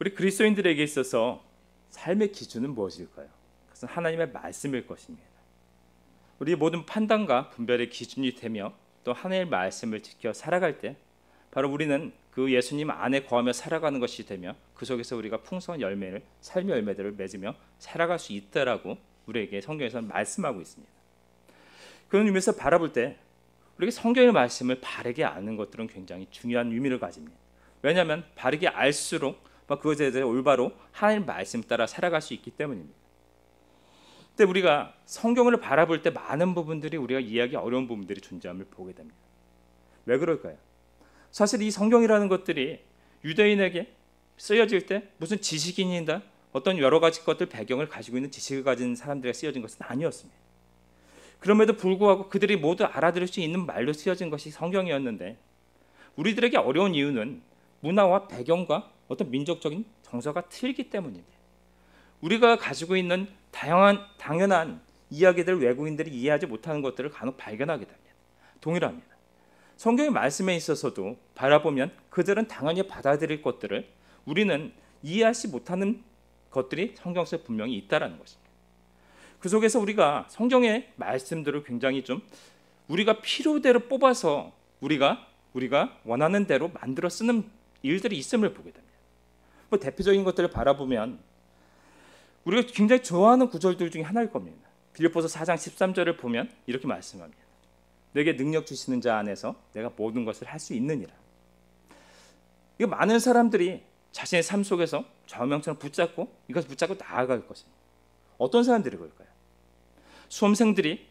우리 그리스도인들에게 있어서 삶의 기준은 무엇일까요? 그것은 하나님의 말씀일 것입니다. 우리 모든 판단과 분별의 기준이 되며 또 하나님의 말씀을 지켜 살아갈 때 바로 우리는 그 예수님 안에 거하며 살아가는 것이 되며 그 속에서 우리가 풍성한 열매를, 삶의 열매들을 맺으며 살아갈 수 있다라고 우리에게 성경에서는 말씀하고 있습니다. 그런 의미에서 바라볼 때 우리가 성경의 말씀을 바르게 아는 것들은 굉장히 중요한 의미를 가집니다. 왜냐하면 바르게 알수록 그것에 대해 올바로 하나님의 말씀 따라 살아갈 수 있기 때문입니다. 근데 우리가 성경을 바라볼 때 많은 부분들이 우리가 이해하기 어려운 부분들이 존재함을 보게 됩니다. 왜 그럴까요? 사실 이 성경이라는 것들이 유대인에게 쓰여질 때 무슨 지식인이다 어떤 여러 가지 것들 배경을 가지고 있는 지식을 가진 사람들에게 쓰여진 것은 아니었습니다. 그럼에도 불구하고 그들이 모두 알아들을 수 있는 말로 쓰여진 것이 성경이었는데 우리들에게 어려운 이유는 문화와 배경과 어떤 민족적인 정서가 틀리기 때문입니다. 우리가 가지고 있는 당연한 이야기들 외국인들이 이해하지 못하는 것들을 간혹 발견하게 됩니다. 동일합니다. 성경의 말씀에 있어서도 바라보면 그들은 당연히 받아들일 것들을 우리는 이해하지 못하는 것들이 성경 속에 분명히 있다라는 것입니다. 그 속에서 우리가 성경의 말씀들을 굉장히 좀 우리가 필요대로 뽑아서 우리가 원하는 대로 만들어 쓰는 일들이 있음을 보게 됩니다. 대표적인 것들을 바라보면 우리가 굉장히 좋아하는 구절들 중에 하나일 겁니다. 빌립보서 4장 13절을 보면 이렇게 말씀합니다. 내게 능력 주시는 자 안에서 내가 모든 것을 할 수 있느니라. 이거 많은 사람들이 자신의 삶 속에서 좌우명처럼 붙잡고 이것을 붙잡고 나아갈 것입니다. 어떤 사람들이 그럴까요? 수험생들이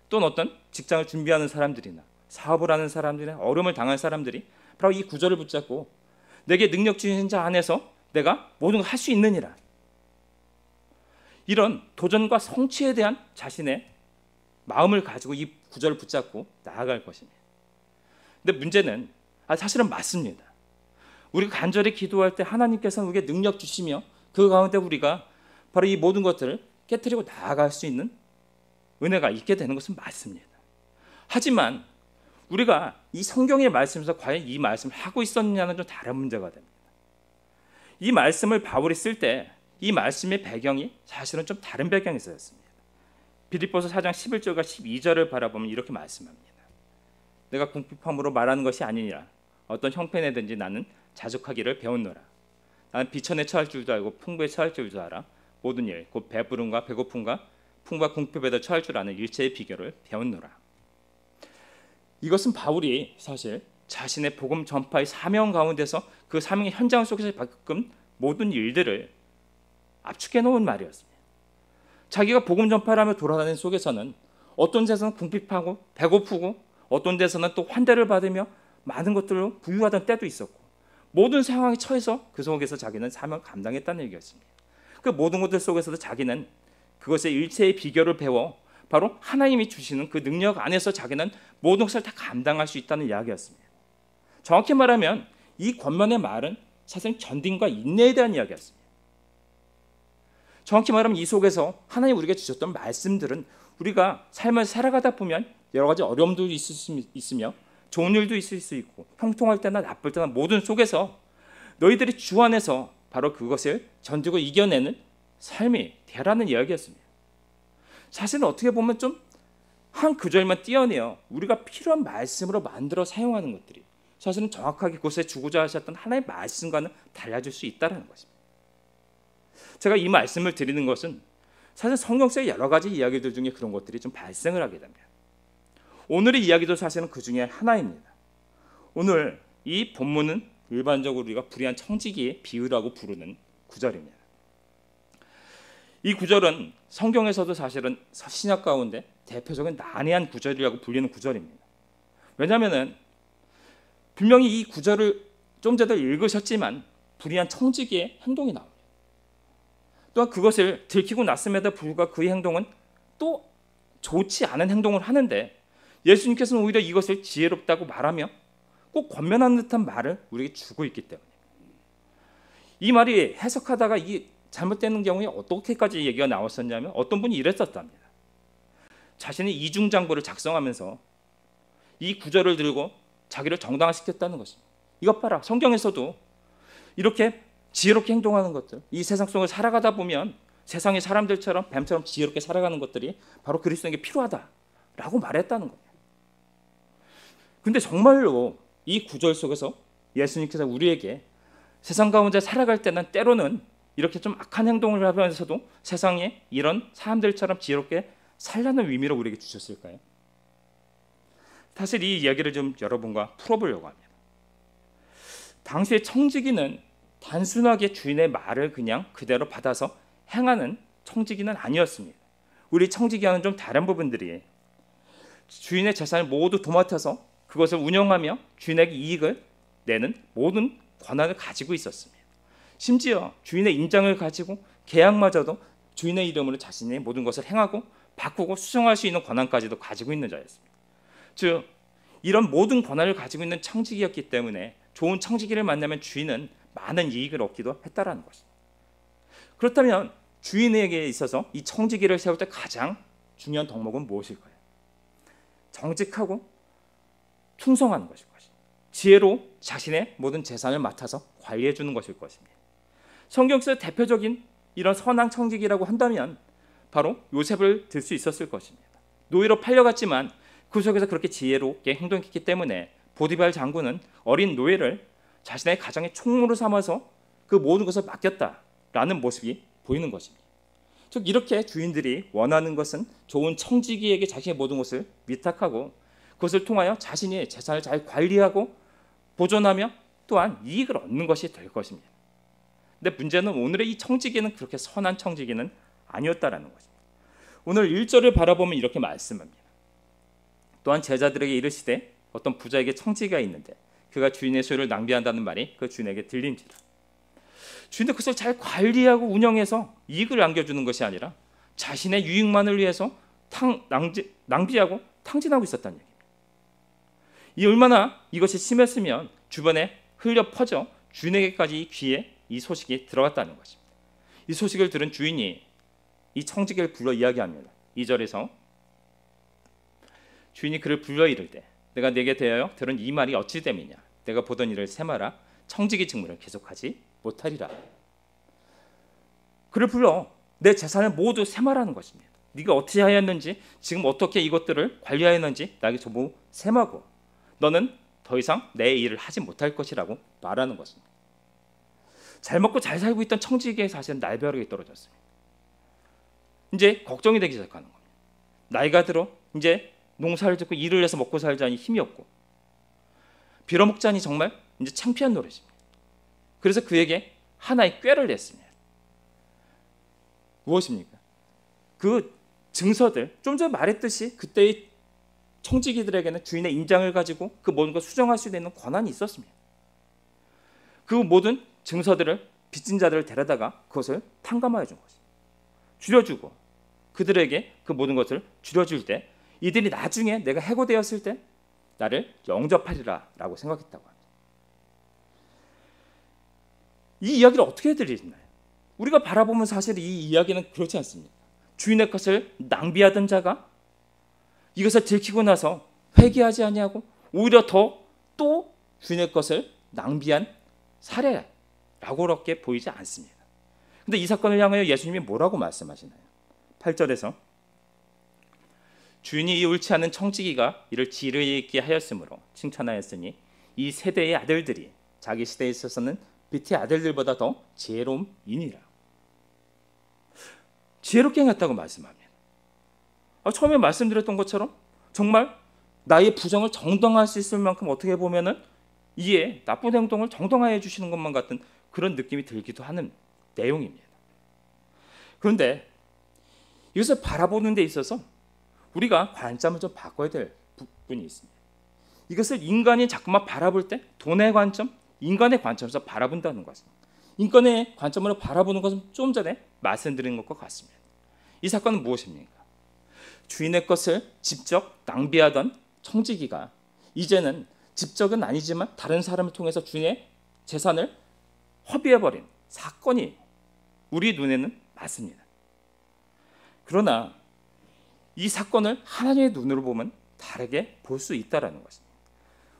또는 어떤 직장을 준비하는 사람들이나 사업을 하는 사람들이나 어려움을 당한 사람들이 바로 이 구절을 붙잡고 내게 능력 주시는 자 안에서 내가 모든 걸 할 수 있느니라. 이런 도전과 성취에 대한 자신의 마음을 가지고 이 구절을 붙잡고 나아갈 것입니다. 근데 문제는 사실은 맞습니다. 우리가 간절히 기도할 때 하나님께서는 우리에게 능력 주시며 그 가운데 우리가 바로 이 모든 것들을 깨트리고 나아갈 수 있는 은혜가 있게 되는 것은 맞습니다. 하지만 우리가 이 성경의 말씀에서 과연 이 말씀을 하고 있었느냐는 좀 다른 문제가 됩니다. 이 말씀을 바울이 쓸 때 이 말씀의 배경이 사실은 좀 다른 배경이 있었습니다. 빌립보서 4장 11절과 12절을 바라보면 이렇게 말씀합니다. 내가 궁핍함으로 말하는 것이 아니니라. 어떤 형편에든지 나는 자족하기를 배웠노라. 나는 비천에 처할 줄도 알고 풍부에 처할 줄도 알아. 모든 일, 곧 배부름과 배고픔과 풍부와 궁핍에도 처할 줄 아는 일체의 비결을 배웠노라. 이것은 바울이 사실 자신의 복음 전파의 사명 가운데서 그 사명의 현장 속에서 겪은 모든 일들을 압축해 놓은 말이었습니다. 자기가 복음 전파를 하며 돌아다니는 속에서는 어떤 데서는 궁핍하고 배고프고 어떤 데서는 또 환대를 받으며 많은 것들로 부유하던 때도 있었고 모든 상황에 처해서 그 속에서 자기는 사명을 감당했다는 얘기였습니다. 그 모든 것들 속에서도 자기는 그것의 일체의 비결을 배워 바로 하나님이 주시는 그 능력 안에서 자기는 모든 것을 다 감당할 수 있다는 이야기였습니다. 정확히 말하면 이 권면의 말은 사실 견딘과 인내에 대한 이야기였습니다. 정확히 말하면 이 속에서 하나님 우리에게 주셨던 말씀들은 우리가 삶을 살아가다 보면 여러 가지 어려움도 있으며 좋은 일도 있을 수 있고 형통할 때나 나쁠 때나 모든 속에서 너희들이 주 안에서 바로 그것을 견디고 이겨내는 삶이 되라는 이야기였습니다. 사실은 어떻게 보면 좀 한 구절만 띄어내어 우리가 필요한 말씀으로 만들어 사용하는 것들이 사실은 정확하게 그것에 주고자 하셨던 하나님의 말씀과는 달라질 수 있다는 것입니다. 제가 이 말씀을 드리는 것은 사실 성경 속의 여러 가지 이야기들 중에 그런 것들이 좀 발생을 하게 됩니다. 오늘의 이야기도 사실은 그 중에 하나입니다. 오늘 이 본문은 일반적으로 우리가 불의한 청지기의 비유라고 부르는 구절입니다. 이 구절은 성경에서도 사실은 신약 가운데 대표적인 난해한 구절이라고 불리는 구절입니다. 왜냐하면 분명히 이 구절을 좀 전에 읽으셨지만 불의한 청지기의 행동이 나옵니다. 또한 그것을 들키고 났음에도 불구하고 그의 행동은 또 좋지 않은 행동을 하는데 예수님께서는 오히려 이것을 지혜롭다고 말하며 꼭 권면하는 듯한 말을 우리에게 주고 있기 때문입니다. 이 말이 해석하다가 이 잘못되는 경우에 어떻게까지 얘기가 나왔었냐면 어떤 분이 이랬었답니다. 자신이 이중장부를 작성하면서 이 구절을 들고 자기를 정당화시켰다는 것입니다. 이것 봐라, 성경에서도 이렇게 지혜롭게 행동하는 것들, 이 세상 속을 살아가다 보면 세상의 사람들처럼 뱀처럼 지혜롭게 살아가는 것들이 바로 그리스도에게 필요하다라고 말했다는 거예요. 근데 정말로 이 구절 속에서 예수님께서 우리에게 세상 가운데 살아갈 때는 때로는 이렇게 좀 악한 행동을 하면서도 세상에 이런 사람들처럼 지혜롭게 살라는 의미로 우리에게 주셨을까요? 사실 이 이야기를 좀 여러분과 풀어보려고 합니다. 당시의 청지기는 단순하게 주인의 말을 그냥 그대로 받아서 행하는 청지기는 아니었습니다. 우리 청지기와는 좀 다른 부분들이에요. 주인의 재산을 모두 도맡아서 그것을 운영하며 주인에게 이익을 내는 모든 권한을 가지고 있었습니다. 심지어 주인의 인장을 가지고 계약마저도 주인의 이름으로 자신의 모든 것을 행하고 바꾸고 수정할 수 있는 권한까지도 가지고 있는 자였습니다. 즉 이런 모든 권한을 가지고 있는 청지기였기 때문에 좋은 청지기를 만나면 주인은 많은 이익을 얻기도 했다라는 것입니다. 그렇다면 주인에게 있어서 이 청지기를 세울 때 가장 중요한 덕목은 무엇일까요? 정직하고 충성하는 것일 것입니다. 지혜로 자신의 모든 재산을 맡아서 관리해 주는 것일 것입니다. 성경에서 대표적인 이런 선한 청지기라고 한다면 바로 요셉을 들 수 있었을 것입니다. 노예로 팔려갔지만 그 속에서 그렇게 지혜롭게 행동했기 때문에 보디발 장군은 어린 노예를 자신의 가정의 총무로 삼아서 그 모든 것을 맡겼다라는 모습이 보이는 것입니다. 즉 이렇게 주인들이 원하는 것은 좋은 청지기에게 자신의 모든 것을 위탁하고 그것을 통하여 자신이 재산을 잘 관리하고 보존하며 또한 이익을 얻는 것이 될 것입니다. 근데 문제는 오늘의 이 청지기는 그렇게 선한 청지기는 아니었다라는 것입니다. 오늘 1절을 바라보면 이렇게 말씀합니다. 또한 제자들에게 이르시되 어떤 부자에게 청지기가 있는데 그가 주인의 소유를 낭비한다는 말이 그 주인에게 들린지라. 주인은 그것을 잘 관리하고 운영해서 이익을 안겨주는 것이 아니라 자신의 유익만을 위해서 낭비하고 탕진하고 있었다는 얘기입니다. 이 얼마나 이것이 심했으면 주변에 흘려 퍼져 주인에게까지 귀에 이 소식이 들어갔다는 것입니다. 이 소식을 들은 주인이 이 청지기를 불러 이야기합니다. 2절에서 주인이 그를 불러 이르되 내가 내게 대하여 들은 이 말이 어찌 됨이냐 내가 보던 일을 세마라 청지기 직무를 계속하지 못하리라. 그를 불러 내 재산을 모두 세마라는 것입니다. 네가 어떻게 하였는지 지금 어떻게 이것들을 관리하였는지 나에게 전부 세마고 너는 더 이상 내 일을 하지 못할 것이라고 말하는 것입니다. 잘 먹고 잘 살고 있던 청지기의 사실은 날벼락이 떨어졌습니다. 이제 걱정이 되기 시작하는 겁니다. 나이가 들어 이제 농사를 짓고 일을 해서 먹고 살자니 힘이 없고 빌어먹자니 정말 이제 창피한 노릇입니다. 그래서 그에게 하나의 꾀를 냈습니다. 무엇입니까? 그 증서들 좀 전에 말했듯이 그때의 청지기들에게는 주인의 인장을 가지고 그 모든 걸 수정할 수 있는 권한이 있었습니다. 그 모든 증서들을 빚진 자들을 데려다가 그것을 탕감하여 준 것입니다. 줄여주고 그들에게 그 모든 것을 줄여줄 때 이들이 나중에 내가 해고되었을 때 나를 영접하리라 라고 생각했다고 합니다. 이 이야기를 어떻게 들리나요? 우리가 바라보면 사실 이 이야기는 그렇지 않습니다. 주인의 것을 낭비하던 자가 이것을 들키고 나서 회개하지 아니하고 오히려 더 또 주인의 것을 낭비한 사례라고 그렇게 보이지 않습니다. 그런데 이 사건을 향하여 예수님이 뭐라고 말씀하시나요? 8절에서 주인이 이 옳지 않은 청지기가 이를 지혜있게 하였으므로 칭찬하였으니 이 세대의 아들들이 자기 시대에 있어서는 빛의 아들들보다 더 지혜로움이니라. 지혜롭게 행했다고 말씀합니다. 처음에 말씀드렸던 것처럼 정말 나의 부정을 정당화할 수 있을 만큼 어떻게 보면은 이에 나쁜 행동을 정당화해 주시는 것만 같은 그런 느낌이 들기도 하는 내용입니다. 그런데 이것을 바라보는 데 있어서 우리가 관점을 좀 바꿔야 될 부분이 있습니다. 이것을 인간이 자꾸만 바라볼 때 돈의 관점, 인간의 관점에서 바라본다는 것입니다. 인간의 관점으로 바라보는 것은 좀 전에 말씀드린 것과 같습니다. 이 사건은 무엇입니까? 주인의 것을 직접 낭비하던 청지기가 이제는 직접은 아니지만 다른 사람을 통해서 주인의 재산을 허비해버린 사건이 우리 눈에는 맞습니다. 그러나 이 사건을 하나님의 눈으로 보면 다르게 볼 수 있다는 것입니다.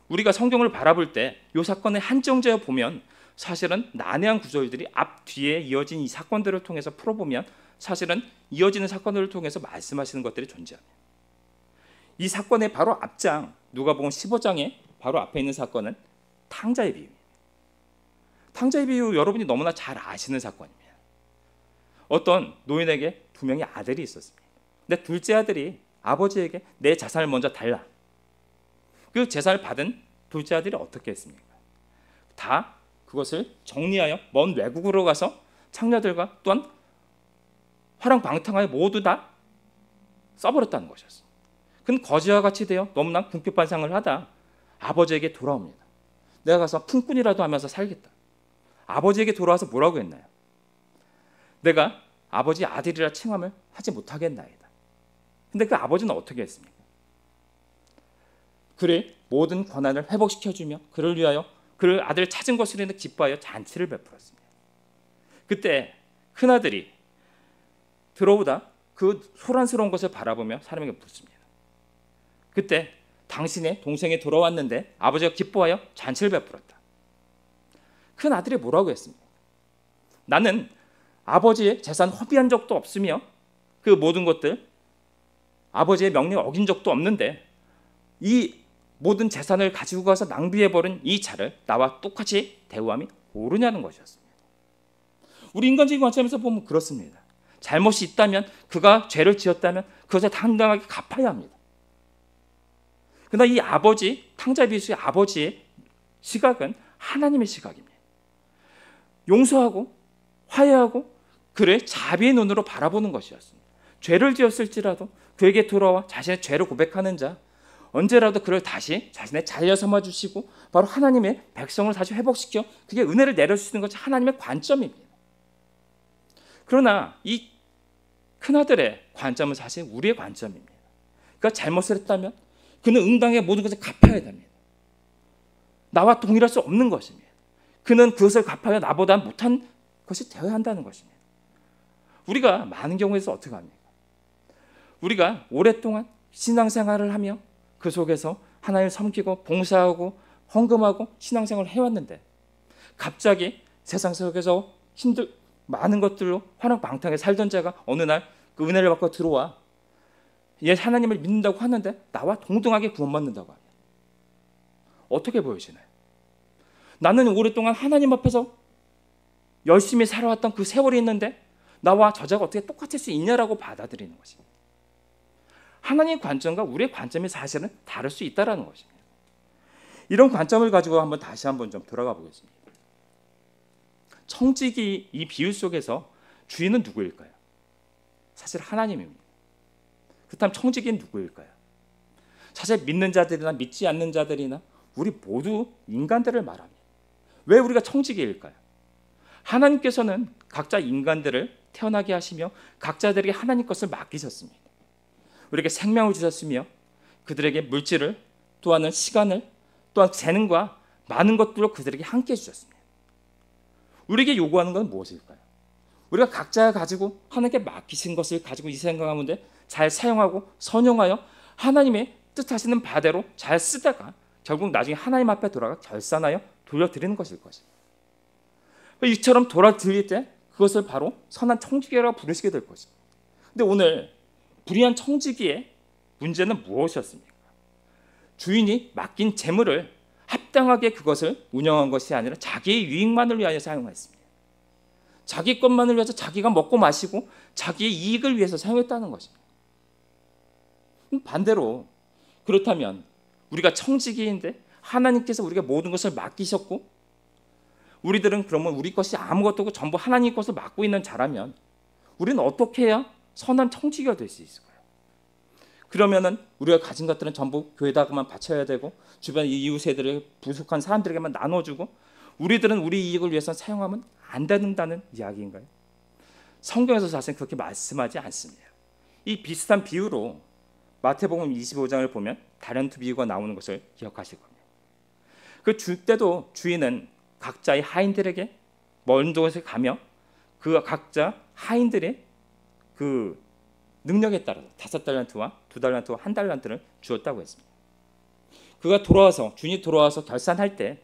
우리가 성경을 바라볼 때 이 사건의 한정되어 보면 사실은 난해한 구절들이 앞 뒤에 이어진 이 사건들을 통해서 풀어보면 사실은 이어지는 사건들을 통해서 말씀하시는 것들이 존재합니다. 이 사건의 바로 앞장 누가복음 15장에 바로 앞에 있는 사건은 탕자의 비유입니다. 탕자의 비유 여러분이 너무나 잘 아시는 사건입니다. 어떤 노인에게 두 명의 아들이 있었습니다. 근데 둘째 아들이 아버지에게 내 재산을 먼저 달라. 그 재산을 받은 둘째 아들이 어떻게 했습니까? 다 그것을 정리하여 먼 외국으로 가서 창녀들과 또한 화랑방탕하여 모두 다 써버렸다는 것이었습니다. 그는 거지와 같이 되어 너무나 궁핍반상을 하다 아버지에게 돌아옵니다. 내가 가서 품꾼이라도 하면서 살겠다. 아버지에게 돌아와서 뭐라고 했나요? 내가 아버지 아들이라 칭함을 하지 못하겠나이다. 근데 그 아버지는 어떻게 했습니까? 그의 모든 권한을 회복시켜주며 그를 위하여 그를 아들을 찾은 것으로 인해 기뻐하여 잔치를 베풀었습니다. 그때 큰아들이 들어오다 그 소란스러운 것을 바라보며 사람에게 묻습니다. 그때 당신의 동생이 돌아왔는데 아버지가 기뻐하여 잔치를 베풀었다. 큰아들이 뭐라고 했습니까? 나는 아버지의 재산 허비한 적도 없으며 그 모든 것들 아버지의 명령을 어긴 적도 없는데 이 모든 재산을 가지고 가서 낭비해버린 이 자를 나와 똑같이 대우함이 옳으냐는 것이었습니다. 우리 인간적인 관점에서 보면 그렇습니다. 잘못이 있다면 그가 죄를 지었다면 그것을 당당하게 갚아야 합니다. 그러나 이 아버지 탕자 비유의 아버지의 시각은 하나님의 시각입니다. 용서하고 화해하고 그를 자비의 눈으로 바라보는 것이었습니다. 죄를 지었을지라도 그에게 돌아와 자신의 죄를 고백하는 자 언제라도 그를 다시 자신의 자리에 삼아주시고 바로 하나님의 백성을 다시 회복시켜 그게 은혜를 내려주시는 것이 하나님의 관점입니다. 그러나 이 큰아들의 관점은 사실 우리의 관점입니다. 그가 잘못을 했다면 그는 응당의 모든 것을 갚아야 됩니다. 나와 동일할 수 없는 것입니다. 그는 그것을 갚아야 나보다 못한 것이 되어야 한다는 것입니다. 우리가 많은 경우에서 어떻게 합니까? 우리가 오랫동안 신앙생활을 하며 그 속에서 하나님을 섬기고 봉사하고 헌금하고 신앙생활을 해왔는데 갑자기 세상 속에서 많은 것들로 화랑방탕하게 살던 자가 어느 날 그 은혜를 받고 들어와 얘 하나님을 믿는다고 하는데 나와 동등하게 구원받는다고 합니다. 어떻게 보여지나요? 나는 오랫동안 하나님 앞에서 열심히 살아왔던 그 세월이 있는데 나와 저자가 어떻게 똑같을 수 있냐라고 받아들이는 것입니다. 하나님의 관점과 우리의 관점이 사실은 다를 수 있다는 것입니다. 이런 관점을 가지고 다시 한번 좀 돌아가 보겠습니다. 청지기 이 비유 속에서 주인은 누구일까요? 사실 하나님입니다. 그렇다면 청지기는 누구일까요? 사실 믿는 자들이나 믿지 않는 자들이나 우리 모두 인간들을 말합니다. 왜 우리가 청지기일까요? 하나님께서는 각자 인간들을 태어나게 하시며 각자들에게 하나님 것을 맡기셨습니다. 우리에게 생명을 주셨으며 그들에게 물질을 또한 시간을 또한 재능과 많은 것들로 그들에게 함께 해주셨습니다. 우리에게 요구하는 건 무엇일까요? 우리가 각자 가지고 하나님께 맡기신 것을 가지고 이 세상 가운데 잘 사용하고 선용하여 하나님의 뜻하시는 바대로 잘 쓰다가 결국 나중에 하나님 앞에 돌아가 결산하여 돌려드리는 것일 것입니다. 이처럼 돌아드릴 때 그것을 바로 선한 청지기라고 부르시게 될 것입니다. 근데 오늘 불의한 청지기의 문제는 무엇이었습니까? 주인이 맡긴 재물을 합당하게 그것을 운영한 것이 아니라 자기의 유익만을 위하여 사용했습니다. 자기 것만을 위해서 자기가 먹고 마시고 자기의 이익을 위해서 사용했다는 것입니다. 반대로 그렇다면 우리가 청지기인데 하나님께서 우리가 모든 것을 맡기셨고 우리들은 그러면 우리 것이 아무것도 없고 전부 하나님 것을 맡고 있는 자라면 우리는 어떻게 해야 선한 청지기가 될 수 있을까요? 그러면은 우리가 가진 것들은 전부 교회다가만 바쳐야 되고 주변 이웃애들의 부족한 사람들에게만 나눠주고 우리들은 우리 이익을 위해서 사용하면 안 된다는 이야기인가요? 성경에서 사실 그렇게 말씀하지 않습니다. 이 비슷한 비유로 마태복음 25장을 보면 다렌트 비유가 나오는 것을 기억하실 겁니다. 그 줄 때도 주인은 각자의 하인들에게 먼 곳에 가며 그 각자 하인들의 그 능력에 따라서 5달란트와 2달란트와 1달란트를 주었다고 했습니다. 그가 돌아와서 주인이 돌아와서 결산할 때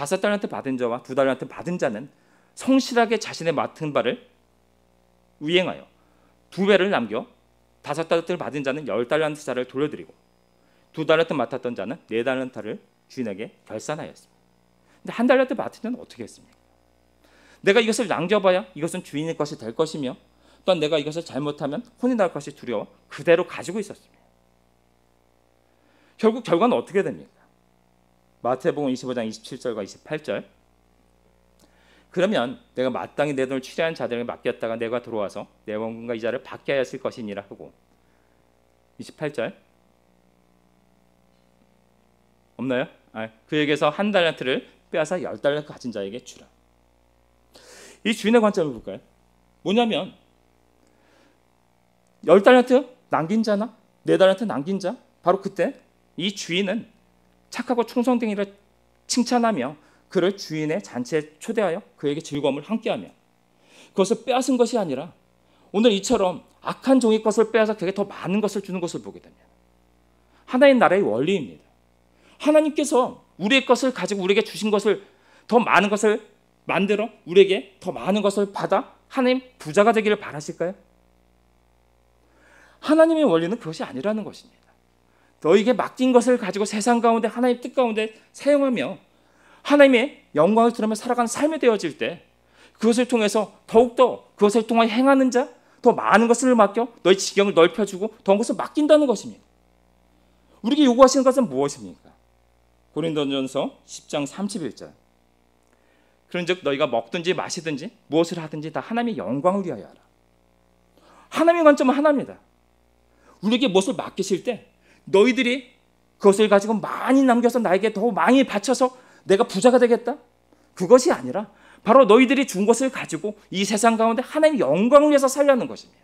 5달란트 받은 자와 2달란트 받은 자는 성실하게 자신의 맡은 바를 이행하여 2배를 남겨 5달란트를 받은 자는 10달란트짜리를 돌려드리고 2달란트 맡았던 자는 4달란트를 주인에게 결산하였습니다. 근데 1달란트 맡은 자는 어떻게 했습니까? 내가 이것을 남겨봐야 이것은 주인의 것이 될 것이며 또한 내가 이것을 잘못하면 혼이 날 것이 두려워 그대로 가지고 있었습니다. 결국 결과는 어떻게 됩니까? 마태복음 25장 27절과 28절. 그러면 내가 마땅히 내 돈을 취하한 자들에게 맡겼다가 내가 들어와서 내 원금과 이자를 받게 하였을 것이니라 하고 28절 없나요? 그에게서 1달란트를 빼앗아 10달란트 가진 자에게 주라. 이 주인의 관점을 볼까요? 뭐냐면 10달란트 남긴 자나 4달란트 남긴 자, 바로 그때 이 주인은 착하고 충성된 이를 칭찬하며 그를 주인의 잔치에 초대하여 그에게 즐거움을 함께하며 그것을 빼앗은 것이 아니라 오늘 이처럼 악한 종의 것을 빼앗아 그에게 더 많은 것을 주는 것을 보게 됩니다. 하나님 나라의 원리입니다. 하나님께서 우리의 것을 가지고 우리에게 주신 것을 더 많은 것을 만들어 우리에게 더 많은 것을 받아 하나님 부자가 되기를 바라실까요? 하나님의 원리는 그것이 아니라는 것입니다. 너에게 맡긴 것을 가지고 세상 가운데 하나님 뜻 가운데 사용하며 하나님의 영광을 드러며 살아가는 삶이 되어질 때 그것을 통해서 더욱더 그것을 통해 행하는 자, 더 많은 것을 맡겨 너의 지경을 넓혀주고 더 것을 맡긴다는 것입니다. 우리에게 요구하시는 것은 무엇입니까? 고린도전서 10장 31절. 그런즉 너희가 먹든지 마시든지 무엇을 하든지 다 하나님의 영광을 위하여 하라. 하나님의 관점은 하나입니다. 우리에게 무엇을 맡기실 때 너희들이 그것을 가지고 많이 남겨서 나에게 더 많이 바쳐서 내가 부자가 되겠다? 그것이 아니라 바로 너희들이 준 것을 가지고 이 세상 가운데 하나님의 영광을 위해서 살려는 것입니다.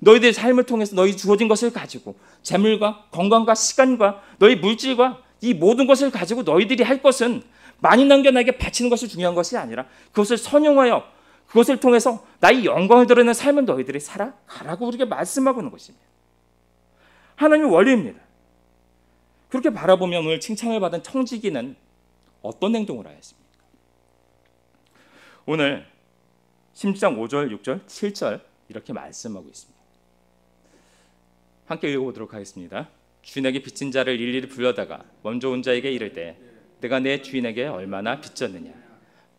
너희들의 삶을 통해서 너희 주어진 것을 가지고 재물과 건강과 시간과 너희 물질과 이 모든 것을 가지고 너희들이 할 것은 많이 남겨 나에게 바치는 것이 중요한 것이 아니라 그것을 선용하여 그것을 통해서 나의 영광을 드러내는 삶을 너희들이 살아가라고 우리에게 말씀하고 있는 것입니다. 하나님의 원리입니다. 그렇게 바라보면 오늘 칭찬을 받은 청지기는 어떤 행동을 하였습니까? 오늘 16장 5절, 6절, 7절 이렇게 말씀하고 있습니다. 함께 읽어보도록 하겠습니다. 주인에게 빚진 자를 일일이 불러다가 먼저 온 자에게 이를 때 내가 내 주인에게 얼마나 빚졌느냐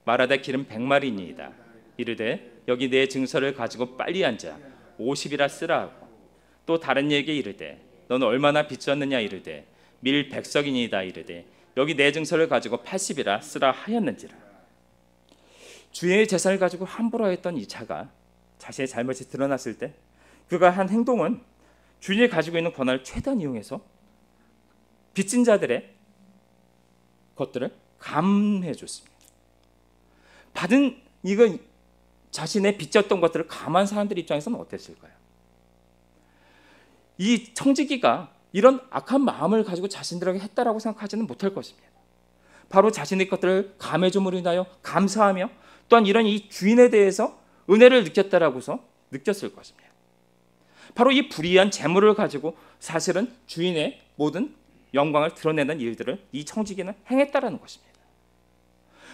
말하되 기름 100마리니이다. 이르되 여기 내 증서를 가지고 빨리 앉아 50이라 쓰라 하고 또 다른 이에게 이르되 너는 얼마나 빚졌느냐 이르되 밀 100석이니이다. 이르되 여기 내 증서를 가지고 80이라 쓰라 하였는지라. 주인의 재산을 가지고 함부로 했던 이 자가 자신의 잘못이 드러났을 때 그가 한 행동은 주인이 가지고 있는 권한을 최대한 이용해서 빚진 자들의 것들을 감해 줬습니다. 받은 이거 자신의 빚졌던 것들을 감한 사람들 입장에서는 어땠을까요? 이 청지기가 이런 악한 마음을 가지고 자신들에게 했다라고 생각하지는 못할 것입니다. 바로 자신의 것들을 감해줌으로 인하여 감사하며 또한 이런 이 주인에 대해서 은혜를 느꼈다라고서 느꼈을 것입니다. 바로 이 불의한 재물을 가지고 사실은 주인의 모든 영광을 드러내는 일들을 이 청지기는 행했다라는 것입니다.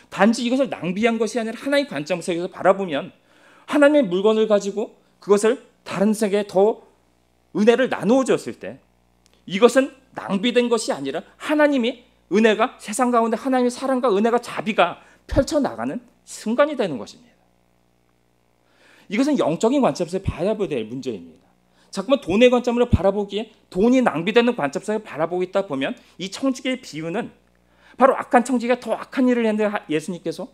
단지 이것을 낭비한 것이 아니라 하나님의 관점에서 바라보면 하나님의 물건을 가지고 그것을 다른 세계에 더 은혜를 나누어 줬을 때 이것은 낭비된 것이 아니라 하나님이 은혜가 세상 가운데 하나님의 사랑과 은혜가 자비가 펼쳐나가는 순간이 되는 것입니다. 이것은 영적인 관점에서 봐야 될 문제입니다. 자꾸만 돈의 관점으로 바라보기에 돈이 낭비되는 관점에서 바라보고 있다 보면 이 청지기의 비유는 바로 악한 청지기가 더 악한 일을 했는데 예수님께서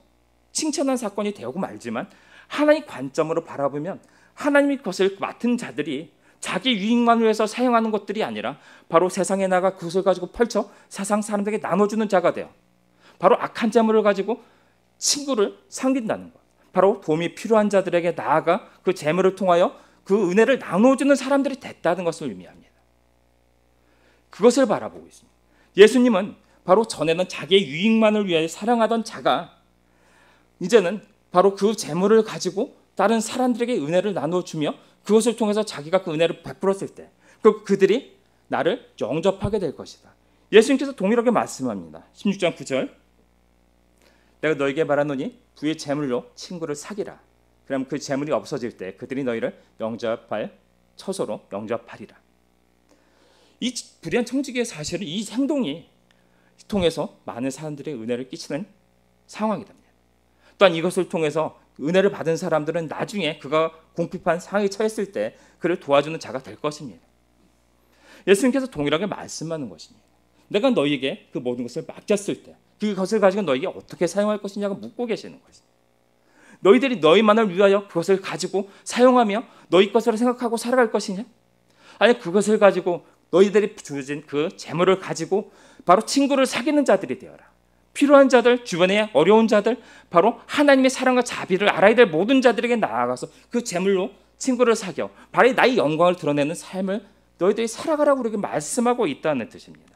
칭찬한 사건이 되고 말지만 하나님 관점으로 바라보면 하나님이 그것을 맡은 자들이 자기 유익만을 위해서 사용하는 것들이 아니라 바로 세상에 나가 그것을 가지고 펼쳐 세상 사람들에게 나눠주는 자가 되어 바로 악한 재물을 가지고 친구를 상긴다는 것, 바로 도움이 필요한 자들에게 나아가 그 재물을 통하여 그 은혜를 나눠주는 사람들이 됐다는 것을 의미합니다. 그것을 바라보고 있습니다. 예수님은 바로 전에는 자기의 유익만을 위해 사랑하던 자가 이제는 바로 그 재물을 가지고 다른 사람들에게 은혜를 나눠주며 그것을 통해서 자기가 그 은혜를 베풀었을 때 그들이 나를 영접하게 될 것이다. 예수님께서 동일하게 말씀합니다. 16장 9절 내가 너에게 말하노니 부의 재물로 친구를 사기라. 그럼 그 재물이 없어질 때 그들이 너희를 영접할 처소로 영접하리라. 이 불의한 청지기의 사실은 이 행동이 통해서 많은 사람들의 은혜를 끼치는 상황이 됩니다. 또한 이것을 통해서 은혜를 받은 사람들은 나중에 그가 궁핍한 상황에 처했을 때 그를 도와주는 자가 될 것입니다. 예수님께서 동일하게 말씀하는 것입니다. 내가 너희에게 그 모든 것을 맡겼을 때 그것을 가지고 너희에게 어떻게 사용할 것이냐고 묻고 계시는 것입니다. 너희들이 너희만을 위하여 그것을 가지고 사용하며 너희 것으로 생각하고 살아갈 것이냐? 아니 그것을 가지고 너희들이 주어진 그 재물을 가지고 바로 친구를 사귀는 자들이 되어라. 필요한 자들, 주변에 어려운 자들, 바로 하나님의 사랑과 자비를 알아야 될 모든 자들에게 나아가서 그 재물로 친구를 사겨 바로 나의 영광을 드러내는 삶을 너희들이 살아가라고 우리에게 말씀하고 있다는 뜻입니다.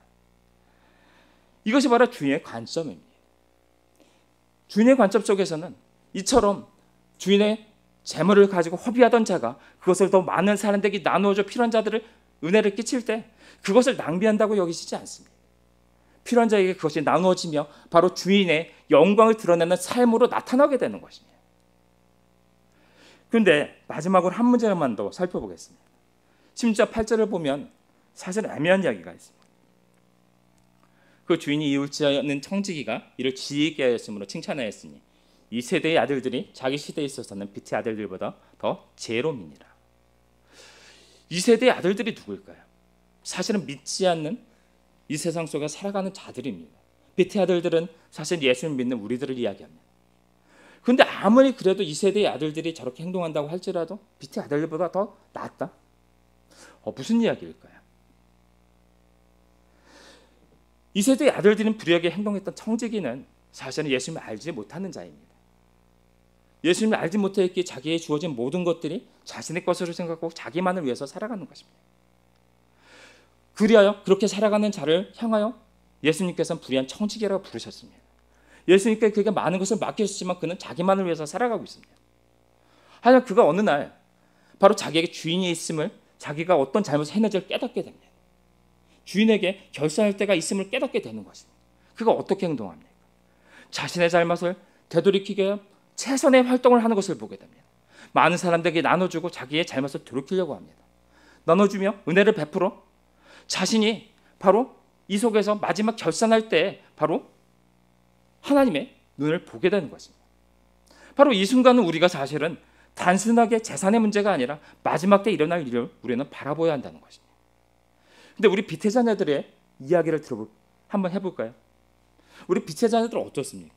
이것이 바로 주인의 관점입니다. 주인의 관점 속에서는 이처럼 주인의 재물을 가지고 허비하던 자가 그것을 더 많은 사람들에게 나누어줘 필요한 자들을 은혜를 끼칠 때 그것을 낭비한다고 여기시지 않습니다. 필요한 자에게 그것이 나누어지며 바로 주인의 영광을 드러내는 삶으로 나타나게 되는 것입니다. 그런데 마지막으로 한 문제만 더 살펴보겠습니다. 10절 8절을 보면 사실 애매한 이야기가 있습니다. 그 주인이 이웃지 않는 청지기가 이를 지혜있게 하였으므로 칭찬하였으니 이 세대의 아들들이 자기 시대에 있어서는 빛의 아들들보다 더 지혜로움이니라. 이 세대의 아들들이 누구일까요? 사실은 믿지 않는 이 세상 속에 살아가는 자들입니다. 빛의 아들들은 사실 예수를 믿는 우리들을 이야기합니다. 그런데 아무리 그래도 이 세대의 아들들이 저렇게 행동한다고 할지라도 빛의 아들들보다 더 낫다? 무슨 이야기일까요? 이 세대의 아들들은 불의하게 행동했던 청지기는 사실은 예수님을 알지 못하는 자입니다. 예수님을 알지 못했기에 자기의 주어진 모든 것들이 자신의 것으로 생각하고 자기만을 위해서 살아가는 것입니다. 그리하여 그렇게 살아가는 자를 향하여 예수님께서는 불의한 청지기라고 부르셨습니다. 예수님께 그에게 많은 것을 맡기셨지만 그는 자기만을 위해서 살아가고 있습니다. 하지만 그가 어느 날 바로 자기에게 주인이 있음을 자기가 어떤 잘못을 했는지를 깨닫게 됩니다. 주인에게 결산할 때가 있음을 깨닫게 되는 것입니다. 그가 어떻게 행동합니까? 자신의 잘못을 되돌이키기 위해 최선의 활동을 하는 것을 보게 됩니다. 많은 사람들에게 나눠주고 자기의 잘못을 돌이키려고 합니다. 나눠주며 은혜를 베풀어 자신이 바로 이 속에서 마지막 결산할 때 바로 하나님의 눈을 보게 되는 것입니다. 바로 이 순간은 우리가 사실은 단순하게 재산의 문제가 아니라 마지막 때 일어날 일을 우리는 바라보아야 한다는 것입니다. 근데 우리 빛의 자녀들의 이야기를 한번 해볼까요? 우리 빛의 자녀들은 어떻습니까?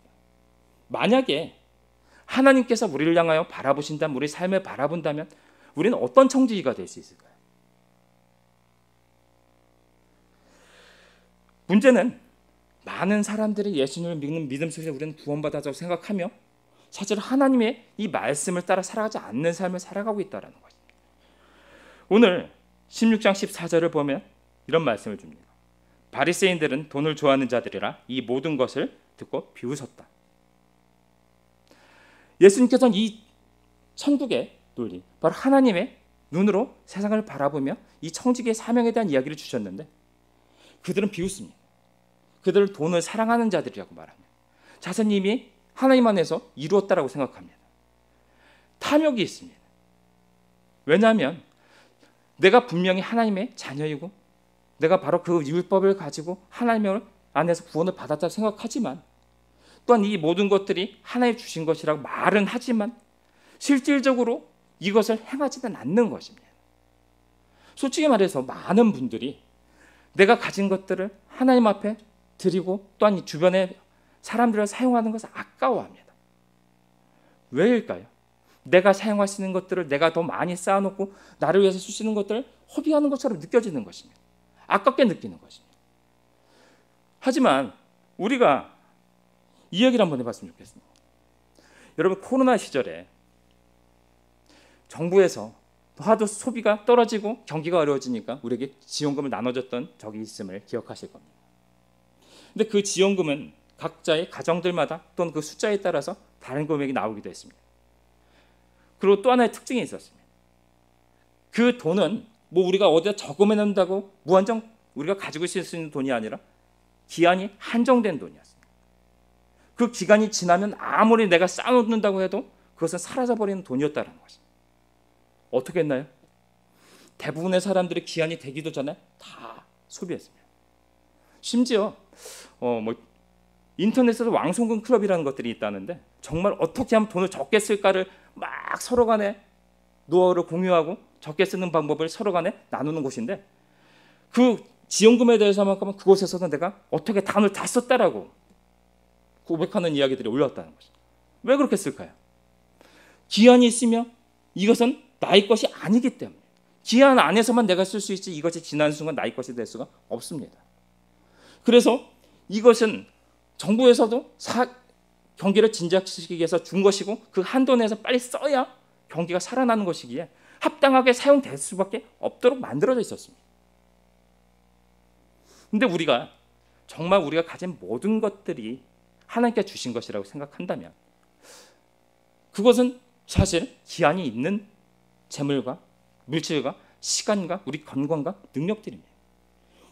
만약에 하나님께서 우리를 향하여 바라보신다면, 우리 삶을 바라본다면 우리는 어떤 청지기가 될 수 있을까요? 문제는 많은 사람들이 예수님을 믿는 믿음 속에서 우리는 구원받았다고 생각하며 사실 하나님의 이 말씀을 따라 살아가지 않는 삶을 살아가고 있다는 것입니다. 오늘 16장 14절을 보면 이런 말씀을 줍니다. 바리새인들은 돈을 좋아하는 자들이라 이 모든 것을 듣고 비웃었다. 예수님께서는 이 천국의 논리, 바로 하나님의 눈으로 세상을 바라보며 이 청지기의 사명에 대한 이야기를 주셨는데 그들은 비웃습니다. 그들은 돈을 사랑하는 자들이라고 말합니다. 자신님이 하나님 안에서 이루었다라고 생각합니다. 탐욕이 있습니다. 왜냐하면 내가 분명히 하나님의 자녀이고 내가 바로 그 율법을 가지고 하나님 안에서 구원을 받았다고 생각하지만 또한 이 모든 것들이 하나님 주신 것이라고 말은 하지만 실질적으로 이것을 행하지는 않는 것입니다. 솔직히 말해서 많은 분들이 내가 가진 것들을 하나님 앞에 드리고 또한 이 주변의 사람들을 사용하는 것을 아까워합니다. 왜일까요? 내가 사용할 수 있는 것들을 내가 더 많이 쌓아놓고 나를 위해서 쓰시는 것들을 허비하는 것처럼 느껴지는 것입니다. 아깝게 느끼는 것입니다. 하지만 우리가 이 얘기를 한번 해봤으면 좋겠습니다. 여러분 코로나 시절에 정부에서 하도 소비가 떨어지고 경기가 어려워지니까 우리에게 지원금을 나눠줬던 적이 있음을 기억하실 겁니다. 근데 그 지원금은 각자의 가정들마다 또는 그 숫자에 따라서 다른 금액이 나오기도 했습니다. 그리고 또 하나의 특징이 있었습니다. 그 돈은 뭐 우리가 어디다 저금해 놓는다고 무한정 우리가 가지고 있을 수 있는 돈이 아니라 기한이 한정된 돈이었습니다. 그 기간이 지나면 아무리 내가 쌓아놓는다고 해도 그것은 사라져버리는 돈이었다는 것입니다. 어떻게 했나요? 대부분의 사람들이 기한이 되기도 전에 다 소비했습니다. 심지어 인터넷에서 왕송금 클럽이라는 것들이 있다는데 정말 어떻게 하면 돈을 적게 쓸까를 막 서로 간에 노하우를 공유하고 적게 쓰는 방법을 서로 간에 나누는 곳인데 그 지원금에 대해서만큼은 그곳에서는 내가 어떻게 돈을 다 썼다라고 고백하는 이야기들이 올라왔다는 것입니다. 왜 그렇게 쓸까요? 기한이 있으며 이것은 나의 것이 아니기 때문에 기한 안에서만 내가 쓸 수 있지 이것이 지난 순간 나의 것이 될 수가 없습니다. 그래서 이것은 정부에서도 경기를 진작시키기 위해서 준 것이고 그 한도 내에서 빨리 써야 경기가 살아나는 것이기에 합당하게 사용될 수밖에 없도록 만들어져 있었습니다. 근데 우리가 정말 우리가 가진 모든 것들이 하나님께 주신 것이라고 생각한다면 그것은 사실 기한이 있는 재물과 물질과 시간과 우리 건강과 능력들입니다.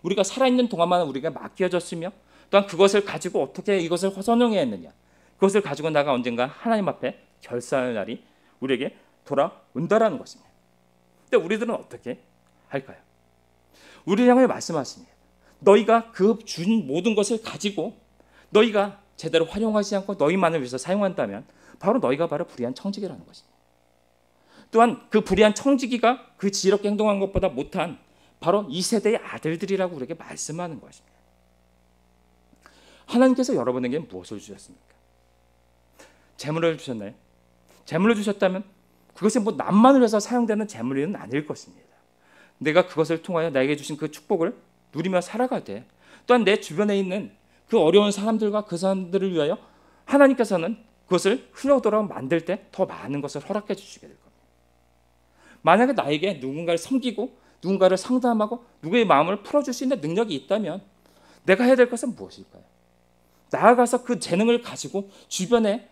우리가 살아있는 동안만 우리가 맡겨졌으며 또한 그것을 가지고 어떻게 이것을 선용해야 했느냐 그것을 가지고 나가 언젠가 하나님 앞에 결산할 날이 우리에게 돌아온다라는 것입니다. 근데 우리들은 어떻게 할까요? 우리를 향해 말씀하십니다. 너희가 그 준 모든 것을 가지고 너희가 제대로 활용하지 않고 너희만을 위해서 사용한다면 바로 너희가 바로 불의한 청지기라는 것입니다. 또한 그 불의한 청지기가 그 지혜롭게 행동한 것보다 못한 바로 이 세대의 아들들이라고 우리에게 말씀하는 것입니다. 하나님께서 여러분에게 무엇을 주셨습니까? 재물을 주셨나요? 재물을 주셨다면 그것이 남만을 위해서 사용되는 재물은 아닐 것입니다. 내가 그것을 통하여 나에게 주신 그 축복을 누리며 살아가되 또한 내 주변에 있는 그 어려운 사람들과 그 사람들을 위하여 하나님께서는 그것을 흘러도록 만들 때 더 많은 것을 허락해 주시게 될 겁니다. 만약에 나에게 누군가를 섬기고 누군가를 상담하고 누구의 마음을 풀어줄 수 있는 능력이 있다면 내가 해야 될 것은 무엇일까요? 나아가서 그 재능을 가지고 주변에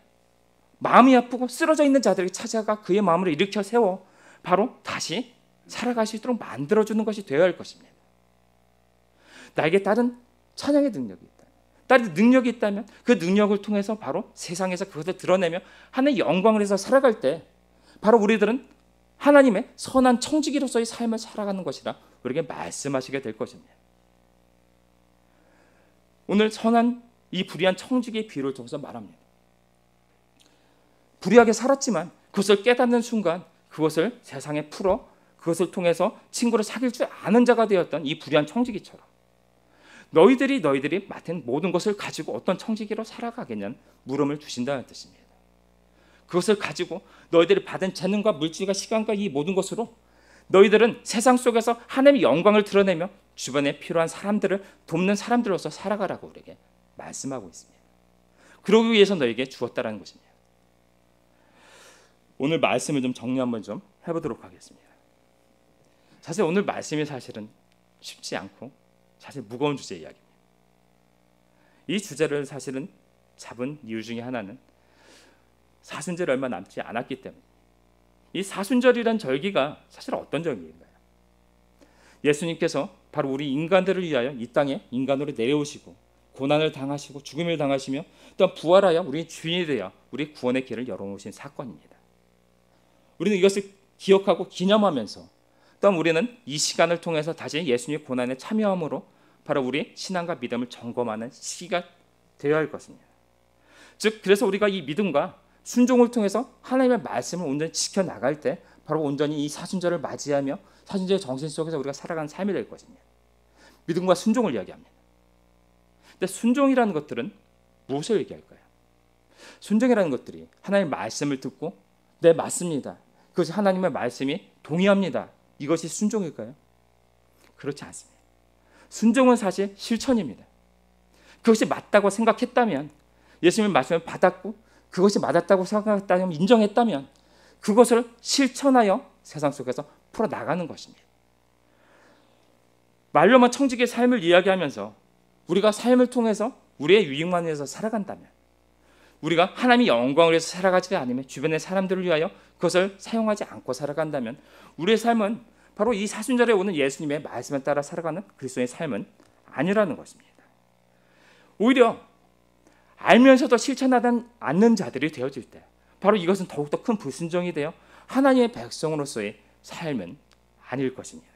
마음이 아프고 쓰러져 있는 자들에게 찾아가 그의 마음을 일으켜 세워 바로 다시 살아갈 수 있도록 만들어주는 것이 되어야 할 것입니다. 나에게 다른 찬양의 능력이 있다. 다른 능력이 있다면 그 능력을 통해서 바로 세상에서 그것을 드러내며 하나님의 영광을 해서 살아갈 때 바로 우리들은 하나님의 선한 청지기로서의 삶을 살아가는 것이라 우리에게 말씀하시게 될 것입니다. 오늘 선한 이 불의한 청지기의 비유를 통해서 말합니다. 불의하게 살았지만 그것을 깨닫는 순간 그것을 세상에 풀어 그것을 통해서 친구를 사귈 줄 아는 자가 되었던 이 불의한 청지기처럼 너희들이 맡은 모든 것을 가지고 어떤 청지기로 살아가겠냐는 물음을 주신다는 뜻입니다. 그것을 가지고 너희들이 받은 재능과 물질과 시간과 이 모든 것으로 너희들은 세상 속에서 하나님의 영광을 드러내며 주변에 필요한 사람들을 돕는 사람들로서 살아가라고 우리에게 말씀하고 있습니다. 그러기 위해서 너희에게 주었다라는 것입니다. 오늘 말씀을 좀 정리 한번 좀 해보도록 하겠습니다. 사실 오늘 말씀이 사실은 쉽지 않고 사실 무거운 주제의 이야기입니다. 이 주제를 사실은 잡은 이유 중에 하나는 사순절이 얼마 남지 않았기 때문에 이 사순절이란 절기가 사실 어떤 절기인가요? 예수님께서 바로 우리 인간들을 위하여 이 땅에 인간으로 내려오시고 고난을 당하시고 죽음을 당하시며 또한 부활하여 우리 주인이 되어 우리 구원의 길을 열어놓으신 사건입니다. 우리는 이것을 기억하고 기념하면서 또한 우리는 이 시간을 통해서 다시 예수님의 고난에 참여함으로 바로 우리 신앙과 믿음을 점검하는 시기가 되어야 할 것입니다. 즉 그래서 우리가 이 믿음과 순종을 통해서 하나님의 말씀을 온전히 지켜나갈 때 바로 온전히 이 사순절을 맞이하며 사순절의 정신 속에서 우리가 살아가는 삶이 될 것입니다. 믿음과 순종을 이야기합니다. 근데 순종이라는 것들은 무엇을 얘기할까요? 순종이라는 것들이 하나님의 말씀을 듣고 네 맞습니다. 그것이 하나님의 말씀이 동의합니다. 이것이 순종일까요? 그렇지 않습니다. 순종은 사실 실천입니다. 그것이 맞다고 생각했다면 예수님의 말씀을 받았고 그것이 맞았다고 생각했다면 인정했다면 그것을 실천하여 세상 속에서 풀어나가는 것입니다. 말로만 청지기의 삶을 이야기하면서 우리가 삶을 통해서 우리의 유익만 위해서 살아간다면 우리가 하나님의 영광을 위해서 살아가지 않으면 주변의 사람들을 위하여 그것을 사용하지 않고 살아간다면 우리의 삶은 바로 이 사순절에 오는 예수님의 말씀에 따라 살아가는 그리스도의 삶은 아니라는 것입니다. 오히려 알면서도 실천하지 않는 자들이 되어질 때 바로 이것은 더욱더 큰 불순종이 되어 하나님의 백성으로서의 삶은 아닐 것입니다.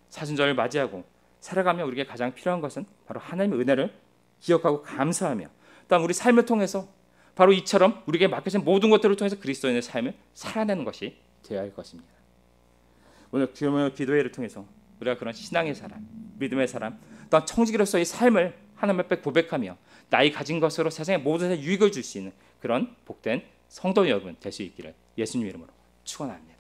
사순절을 맞이하고 살아가며 우리에게 가장 필요한 것은 바로 하나님의 은혜를 기억하고 감사하며 또한 우리 삶을 통해서 바로 이처럼 우리에게 맡겨진 모든 것들을 통해서 그리스도인의 삶을 살아내는 것이 되어야 할 것입니다. 오늘 기도회를 통해서 우리가 그런 신앙의 사람, 믿음의 사람, 또한 청지기로서의 삶을 하나님 앞에 고백하며 나의 가진 것으로 세상에 모든 데 유익을 줄 수 있는 그런 복된 성도 여러분 될 수 있기를 예수님 이름으로 축원합니다.